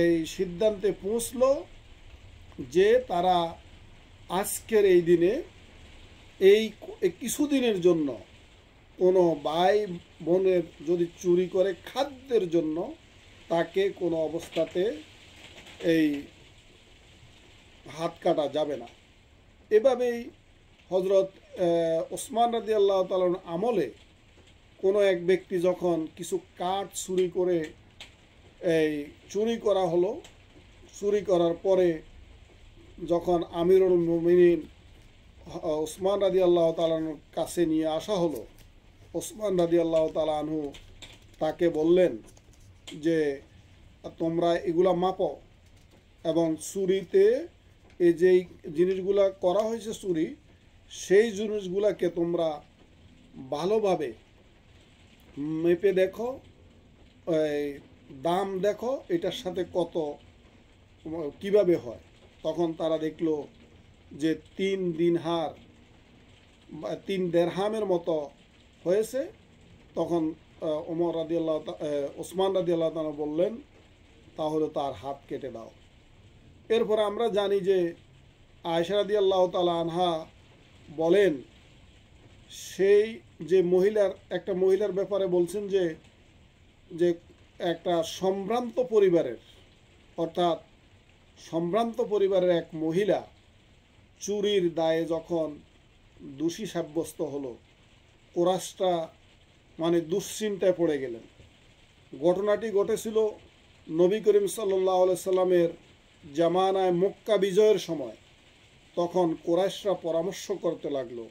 এই সিদ্ধান্তে পৌঁছলো যে তারা আজকের এই দিনে এই কিছুদিনের জন্য কোনো ভাই বোনের যদি চুরি করে খাদ্যের জন্য, তাকে কোনো অবস্থাতে এই হাত কাটা যাবে না। এভাবেই হযরত ওসমান রাদিয়াল্লাহু তাআলার আমলে কোনো এক ব্যক্তি যখন কিছু কাঠ চুরি করে চুরি করা হলো, চুরি করার পরে যখন আমিরুল মুমিনিন ওসমান রাদিয়াল্লাহু তাআলার কাছে নিয়ে আসা হলো, ওসমান রাদিয়াল্লাহু তাআলা আনহু তাকে বললেন যে তোমরা এগুলা মাপো, এবং চুরিতে এই যেই জিনিসগুলা করা হয়েছে চুরি, সেই জিনিসগুলাকে তোমরা ভালোভাবে মেপে দেখো, দাম দেখো এটার সাথে কত কিভাবে হয়। তখন তারা দেখলো যে 3 দিনহার বা 3 দিরহামের মতো হয়েছে। তখন ওসমান রাদিয়াল্লাহু তাআলা বললেন, তাহলে তার হাত কেটে দাও। এরপরে আমরা জানি যে আয়েশা রাদিয়াল্লাহু তাআলা আনহা বলেন, সেই যে একটা মহিলার ব্যাপারে বলছেন যে একটা সম্ভ্রান্ত পরিবারের, অর্থাৎ সম্ভ্রান্ত পরিবারের এক মহিলা চুরির দায়ে যখন দোষী সাব্যস্ত হলো, কুরাইশরা মানে দুশ্চিন্তায় পড়ে গেলেন। ঘটনাটি ঘটেছিল নবী করিম সাল্লাল্লাহু আলাইহি সাল্লামের জামানায় মক্কা বিজয়ের সময়। তখন কুরাইশরা পরামর্শ করতে লাগলো,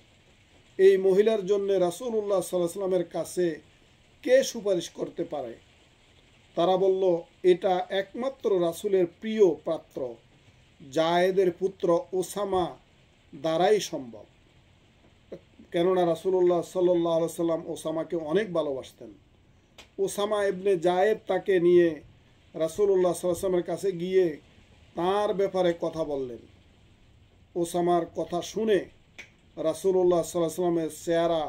এই মহিলার জন্য রাসূলুল্লাহ সাল্লাল্লাহু আলাইহি সাল্লামের কাছে কে সুপারিশ করতে পারে। তারা বলল, এটা একমাত্র রাসূলের প্রিয় পাত্র জায়েদের পুত্র ওসামা দ্বারাই সম্ভব। কেননা রাসূলুল্লাহ সাল্লাল্লাহু আলাইহি সাল্লাম ওসামাকে অনেক ভালোবাসতেন। ওসামা ইবনে জায়েদ তাকে নিয়ে রাসূলুল্লাহ সাল্লাল্লাহু আলাইহি সাল্লামের কাছে গিয়ে তার ব্যাপারে কথা বললেন। ওসামার কথা শুনে রাসূলুল্লাহ সাল্লাল্লাহু আলাইহি সাল্লামের চেহারা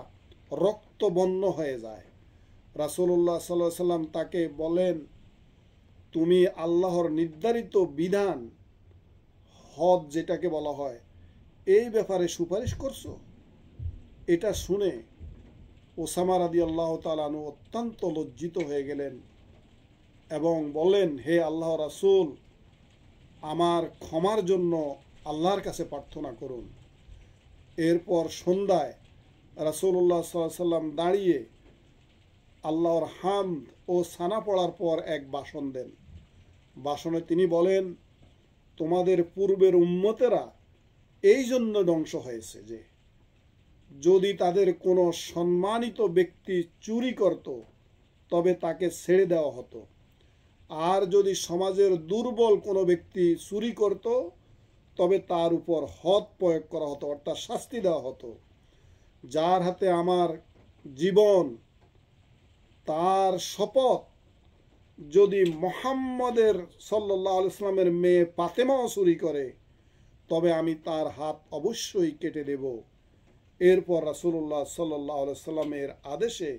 রক্তবর্ণ হয়ে যায়। রাসূলুল্লাহ সাল্লাল্লাহু আলাইহি সাল্লাম তাকে বলেন, তুমি আল্লাহর নির্ধারিত বিধান, হদ যেটাকে বলা হয়, এই ব্যাপারে সুপারিশ করছো। এটা শুনে ওসামা রাদিয়াল্লাহু তাআলা আনহু অত্যন্ত লজ্জিত হয়ে গেলেন এবং বললেন, হে আল্লাহর রাসূল, আমার ক্ষমার জন্য আল্লাহর কাছে প্রার্থনা করুন। এরপর সন্ধ্যায় রাসূলুল্লাহ সাল্লাল্লাহু আলাইহি সাল্লাম দাঁড়িয়ে আল্লাহর হামদ ও সানা পড়ার পর এক ভাষণ দেন। ভাষণে তিনি বলেন, তোমাদের পূর্বের উম্মতেরা এই জন্য ধ্বংস হয়েছে যে যদি তাদের কোনো সম্মানিত ব্যক্তি চুরি করত, তবে তাকে ছেড়ে দেওয়া হতো। আর যদি সমাজের দুর্বল কোনো ব্যক্তি চুরি করত তবে তার উপর হদ প্রয়োগ করা হতো, অর্থাৎ শাস্তি দেওয়া হতো। যার হাতে আমার জীবন, তার শপথ, যদি মুহাম্মদের সাল্লাল্লাহু আলাইহি ওয়াসাল্লামের মেয়ে ফাতেমাও চুরি করে তবে আমি তার হাত অবশ্যই কেটে দেব। এরপর রাসূলুল্লাহ সাল্লাল্লাহু আলাইহি ওয়াসাল্লামের আদেশে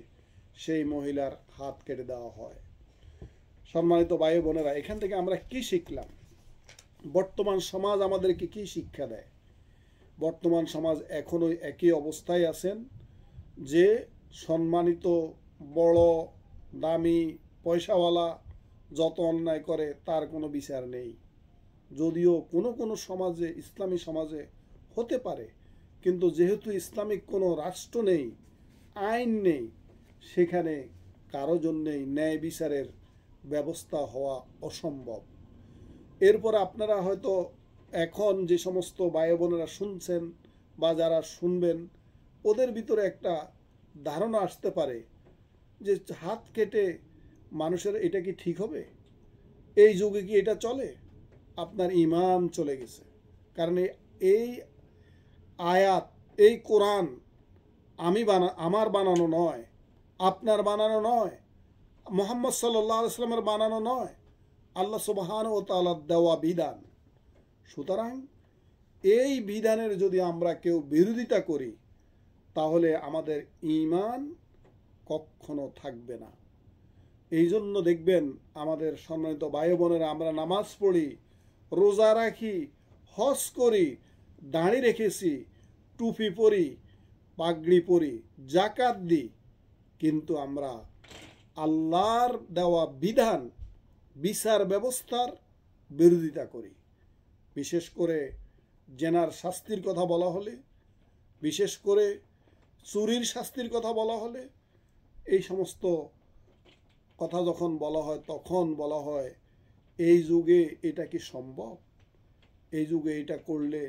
সেই মহিলার হাত কেটে দেওয়া হয়। সম্মানিত ভাই বোনেরা, এখান থেকে আমরা কি শিখলাম? বর্তমান সমাজ আমাদেরকে কি শিক্ষা দেয়? বর্তমান সমাজ এখনো একই অবস্থায় আছেন যে সম্মানিত, বড়, দামি, পয়সাওয়ালা যত অন্যায় করে তার কোনো বিচার নেই। যদিও কোনো কোনো সমাজে, ইসলামী সমাজে হতে পারে, কিন্তু যেহেতু ইসলামিক কোনো রাষ্ট্র নেই, আইন নেই, সেখানে কারো জন্যেই ন্যায় বিচারের ব্যবস্থা হওয়া অসম্ভব। এরপর আপনারা হয়তো এখন যে সমস্ত ভাই বোনেরা শুনছেন বা যারা শুনবেন, ওদের ভিতরে একটা ধারণা আসতে পারে যে হাত কেটে মানুষের এটা কি ঠিক হবে? এই যুগে কি এটা চলে? আপনার ঈমান চলে গেছে। কারণ এই আয়াত, এই কোরআন আমার বানানো নয়, আপনার বানানো নয়, মুহাম্মদ সাল্লাল্লাহু আলাইহি ওয়াসাল্লামের বানানো নয়, আল্লাহ সুবহানাহু ওয়া তাআলার দেওয়া বিধান। সুতরাং এই বিধানের যদি আমরা কেউ বিরোধিতা করি তাহলে আমাদের ঈমান কখনো থাকবে না। এই জন্য দেখবেন আমাদের সম্মানিত ভাই বোনেরা, আমরা নামাজ পড়ি, রোজা রাখি, হজ করি, দাড়ি রেখেছি, টুপি পরি, পাগড়ি পরি, যাকাত দিই, কিন্তু আমরা আল্লাহর দেওয়া বিধান, বিচার ব্যবস্থার বিরোধিতা করি। বিশেষ করে জেনার শাস্তির কথা বলা হলে, বিশেষ করে চুরির শাস্তির কথা বলা হলে, এই সমস্ত কথা যখন বলা হয় তখন বলা হয় এই যুগে এটা কি সম্ভব? এই যুগে এটা করলে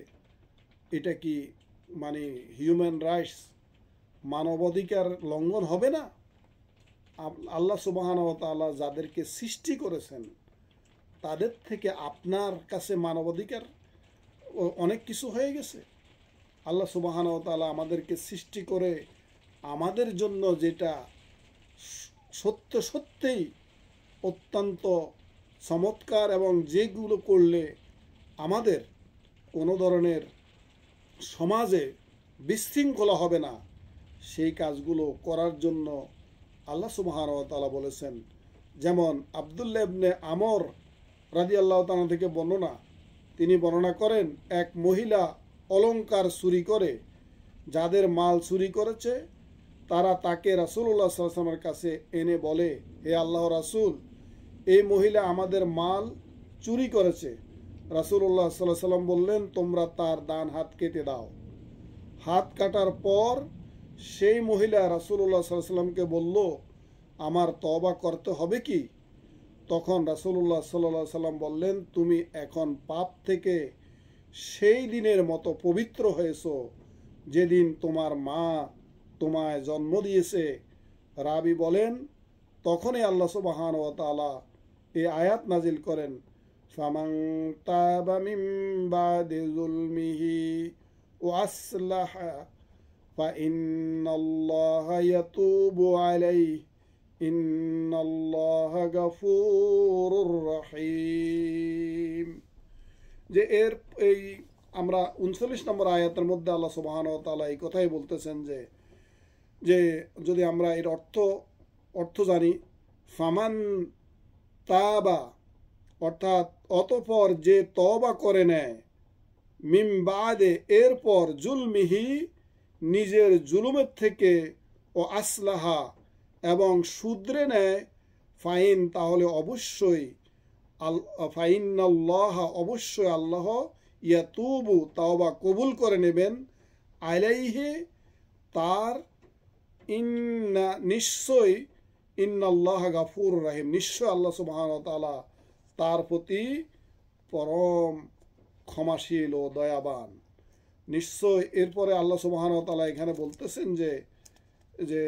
এটা কি মানে হিউম্যান রাইটস, মানবাধিকার লঙ্ঘন হবে না? আল্লাহ সুবহানাহু ওয়া তাআলা যাদেরকে সৃষ্টি করেছেন তাদের থেকে আপনার কাছে মানবাধিকার অনেক কিছু হয়ে গেছে। আল্লাহ সুবহানাহু ওয়া তাআলা আমাদেরকে সৃষ্টি করে আমাদের জন্য যেটা সত্যিই অত্যন্ত চমৎকার এবং যেগুলো করলে আমাদের কোনো ধরনের সমাজে বিশৃঙ্খলা হবে না, সেই কাজগুলো করার জন্য আল্লাহ সুবহানাহু ওয়া তাআলা বলেছেন। যেমন আব্দুল্লাহ ইবনে আমর রাদিয়াল্লাহু তাআলা থেকে বর্ণনা, তিনি বর্ণনা করেন এক মহিলা অলংকার চুরি করে, যাদের মাল চুরি করেছে তারা তাকে রাসূলুল্লাহ সাল্লাল্লাহু আলাইহি ওয়াসাল্লামের কাছে এনে বলে, হে আল্লাহর রাসূল, এই মহিলা আমাদের মাল চুরি করেছে। রাসূলুল্লাহ সাল্লাল্লাহু আলাইহি ওয়াসাল্লাম বললেন, তোমরা তার ডান হাত কেটে দাও। হাত কাটার পর সেই মহিলা রাসূলুল্লাহ সাল্লাল্লাহু আলাইহি ওয়াসাল্লামকে বলল, আমার তওবা করতে হবে কি? তখন রাসূলুল্লাহ সাল্লাল্লাহু আলাইহি ওয়াসাল্লাম বললেন, তুমি এখন পাপ থেকে সেই দিনের মতো পবিত্র হয়েছো যেদিন তোমার মা তোমায় জন্ম দিয়েছে। রাবি বলেন, তখনই আল্লাহ সুবহানাহু ওয়া তাআলা এই আয়াত নাজিল করেন, ফামান তাবা মিন বাদি যুলমিহি ওয়া আসলাহা ফাইন্নাল্লাহা ইয়াতুবু আলাইহি ইন্নাল্লাহা গফুরুর রহিম। যে এই আমরা 39 নম্বর আয়াতের মধ্যে আল্লাহ সুবহানাহু ওয়া তাআলা এই কথাই বলতেছেন যে যদি আমরা এর অর্থ জানি, ফামান তাবা অর্থাৎ অতঃপর যে তওবা করে নেয়, মিম বাদে এরপর, জুলমিহি নিজের জুলুমের থেকে, ও আসলাহা এবং শুধরে নেয়, ফাইন তাহলে অবশ্যই ফাইন্নাল্লাহা অবশ্যই আল্লাহ, ইয়াতুবু তাওবা কবুল করে নেবেন, আলাইহি তার, নিশ্চয় ইন্নাল্লাহ গাফুর রাহিম নিশ্চয় আল্লাহ সুবহানাহু ওয়া তাআলা তার প্রতি পরম ক্ষমাশীল ও দয়াবান। নিশ্চয় এরপরে আল্লাহ সুবহানাহু ওয়া তাআলা এখানে বলতেছেন যে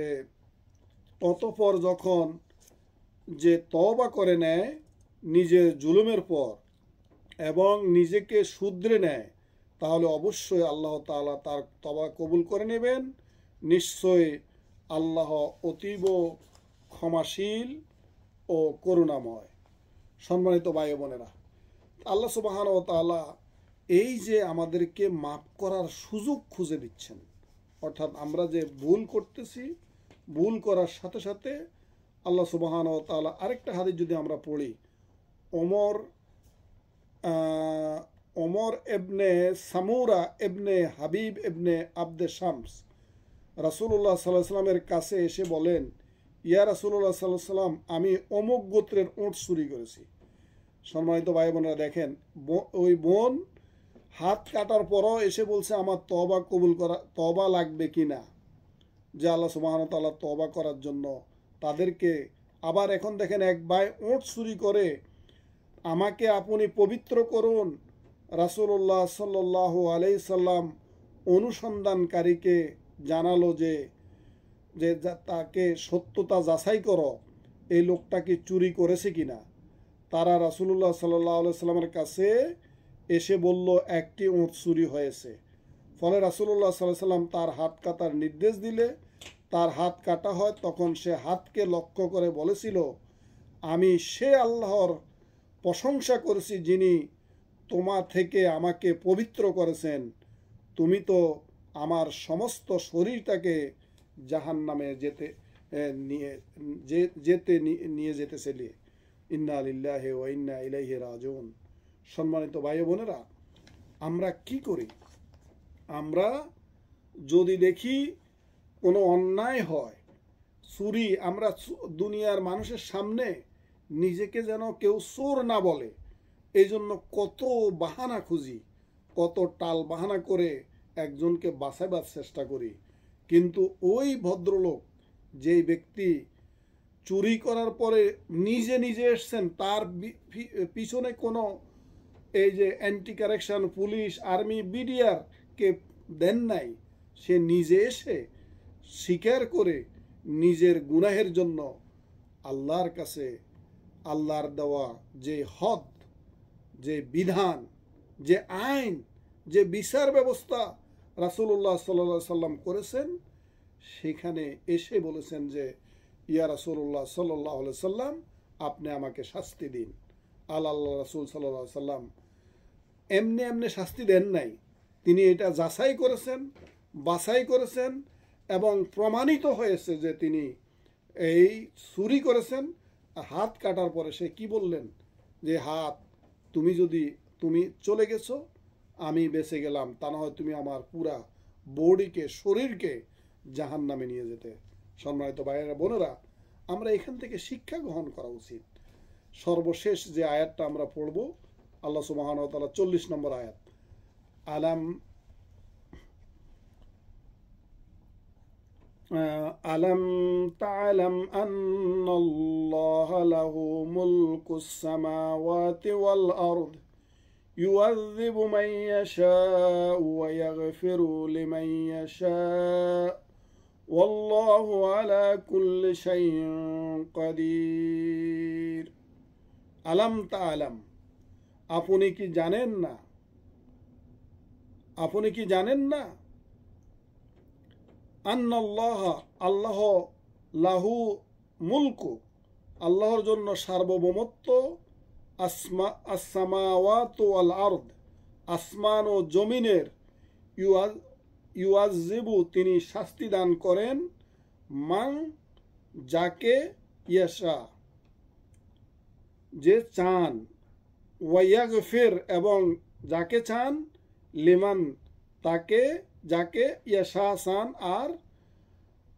অতঃপর যখন যে তওবা করে নেয় নিজের জুলুমের পর এবং নিজেকে শুধরে নেয়, তাহলে অবশ্যই আল্লাহ তাআলা তার তওবা কবুল করে নেবেন। নিশ্চয় আল্লাহ অতীব ক্ষমাশীল ও করুণাময়। সম্মানিত ভাই বোনেরা, আল্লাহ সুবহানাহু ওয়া তাআলা এই যে আমাদেরকে মাফ করার সুযোগ খুঁজে দিচ্ছেন, অর্থাৎ আমরা যে ভুল করতেছি, ভুল করার সাথে সাথে আল্লাহ সুবহানাহু ওয়া তাআলা আরেকটা হাদিস যদি আমরা পড়ি, ওমর ইবনে সামুরা ইবনে হাবিব ইবনে আবদে শামস রাসূলুল্লাহ সাল্লাল্লাহু আলাইহি ওয়াসাল্লামের কাছে এসে বলেন, ইয়া রাসূলুল্লাহ সাল্লাল্লাহু আলাইহি ওয়াসাল্লাম, আমি অমুক গোত্রের উট চুরি করেছি। সম্মানিত ভাই বোনেরা দেখেন, ওই বোন হাত কাটার পরও এসে বলছে আমার তওবা কবুল করা, তওবা লাগবে কিনা, যে আল্লাহ সুবহানাহু ওয়া তাআলা তওবা করার জন্য তাদেরকে। আবার এখন দেখেন এক ভাই উট চুরি করে, আমাকে আপনি পবিত্র করুন। রাসূলুল্লাহ সাল্লাল্লাহু আলাইহি সাল্লাম অনুসন্ধানকারীকে জানালো যে তাকে সত্যতা যাচাই করো, এই লোকটা কি চুরি করেছে কিনা। তারা রাসূলুল্লাহ সাল্লাল্লাহু আলাইহি সাল্লামের কাছে এসে বলল একটি উট চুরি হয়েছে। ফলে রাসূলুল্লাহ সাল্লাল্লাহু আলাইহি সাল্লাম তার হাত কাটার নির্দেশ দিলে তার হাত কাটা হয়। তখন সে হাতকে লক্ষ্য করে বলেছিল, আমি সে আল্লাহর প্রশংসা করেছি যিনি তোমা থেকে আমাকে পবিত্র করেছেন। তুমি তো আমার সমস্ত শরীরটাকে জাহান্নামে নিয়ে যেতেছিলে। ইন্না লিল্লাহি ওয়া ইন্না ইলাইহি রাজিউন। সম্মানিত ভাই বোনেরা, আমরা কি করি? আমরা যদি দেখি কোনো অন্যায় হয়, চুরি, আমরা দুনিয়ার মানুষের সামনে নিজেকে যেন কেউ চোর না বলে, এই জন্য কত বাহানা খুঁজি, কত টাল বাহানা করে একজনকে বাঁচাবার চেষ্টা করি। কিন্তু ওই ভদ্রলোক, যেই ব্যক্তি চুরি করার পরে নিজে নিজে এসছেন, তার পিছনে কোনো এই যে anti correction police, army, BDR কে দেন নাই, সে নিজে এসে স্বীকার করে নিজের গুনাহের জন্য আল্লাহর কাছে, আল্লাহর দেওয়া যে হদ, যে বিধান, যে আইন, যে বিচার ব্যবস্থা রাসূলুল্লাহ সাল্লাল্লাহু আলাইহি সাল্লাম করেছেন, সেখানে এসে বলেছেন যে ইয়া রাসূলুল্লাহ সাল্লাল্লাহু আলাইহি সাল্লাম, আপনি আমাকে শাস্তি দিন। আল্লাহ রাসূল সাল্লাল্লাহু আলাইহি সাল্লাম এমনি এমনি শাস্তি দেন নাই, তিনি এটা যাচাই করেছেন, বাছাই করেছেন এবং প্রমাণিত হয়েছে যে তিনি এই চুরি করেছেন। হাত কাটার পরে সে কি বললেন, যে হাত, তুমি চলে গেছো, আমি বেঁচে গেলাম, তা না হয় তুমি আমার পুরা বডিকে, শরীরকে জাহান্নামে নিয়ে যেতে। সম্মানিত ভাইয়েরা বোনেরা, আমরা এখান থেকে শিক্ষা গ্রহণ করা উচিত। সর্বশেষ যে আয়াতটা আমরা পড়ব, আল্লাহ সুবহানাহু ওয়া তাআলা 40 নম্বর আয়াত, আলাম তা'লাম আন্নাল্লাহা লাহু মুলকুস সামাওয়াতি ওয়াল আরদ ইউআযযিবু মান ইয়াশা'উ ওয়া ইয়াগফিরু লিমান ইয়াশা'উ ওয়াল্লাহু আলা কুল্লি শাইইন কাদির। আলাম তা'লাম, আপনি কি জানেন না, আপনি কি জানেন না, আন্নাল্লাহ, আল্লাহ, লাহু মুলকু, আল্লাহর জন্য সার্বভৌমত্ব, আসসামাওয়াতু ওয়াল আরদ, আসমান ও জমিনের, ইউআযযিবু, তিনি শাস্তি দান করেন, মান, যাকে, ইয়াশা, যে চান, ওয়া ইয়াগফির, এবং যাকে চান, লিমান, তাকে, যাকে, ইয়াশা চান, আর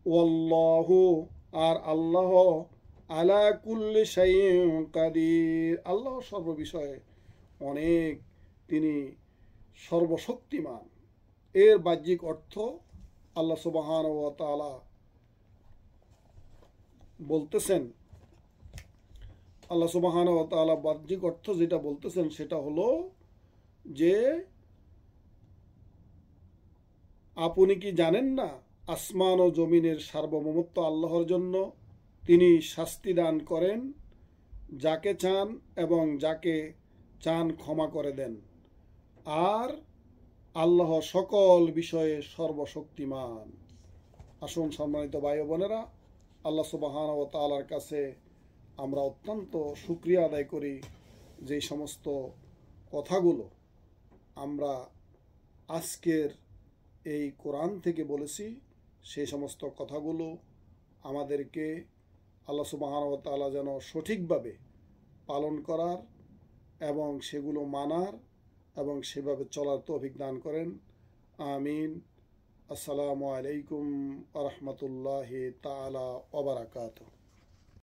ওয়াল্লাহু, আর আল্লাহ, আলা কুল্লি শাইইন কাদির, আল্লাহ সর্ববিষয়ে অনেক, তিনি সর্বশক্তিমান। এর বাহ্যিক অর্থ আল্লাহ সুবহানাহু ওয়া তাআলা বলতেছেন, আল্লাহ সুবহানাহু ওয়া তাআলা বাহ্যিক অর্থ যেটা বলতেছেন সেটা হলো যে আপনি কি জানেন না, আসমান ও জমিনের সার্বভৌমত্ব আল্লাহর জন্য, তিনি শাস্তি দান করেন যাকে চান এবং যাকে চান ক্ষমা করে দেন। আর আল্লাহ সকল বিষয়ে সর্বশক্তিমান। আসুন সম্মানিত ভাই ও বোনেরা, আল্লাহ সুবহানাহু ওয়া তাআলার কাছে আমরা অত্যন্ত শুকরিয়া আদায় করি যে সমস্ত কথাগুলো আমরা আজকের এই কোরআন থেকে বলেছি, সেই সমস্ত কথাগুলো আমাদেরকে আল্লাহ সুবহানাহু ওয়া তাআলা যেন সঠিকভাবে পালন করার এবং সেগুলো মানার এবং সেভাবে চলার তৌফিক দান করেন। আমিন। আসসালামু আলাইকুম ওয়া রাহমাতুল্লাহি তাআলা ওয়া বারাকাতুহু।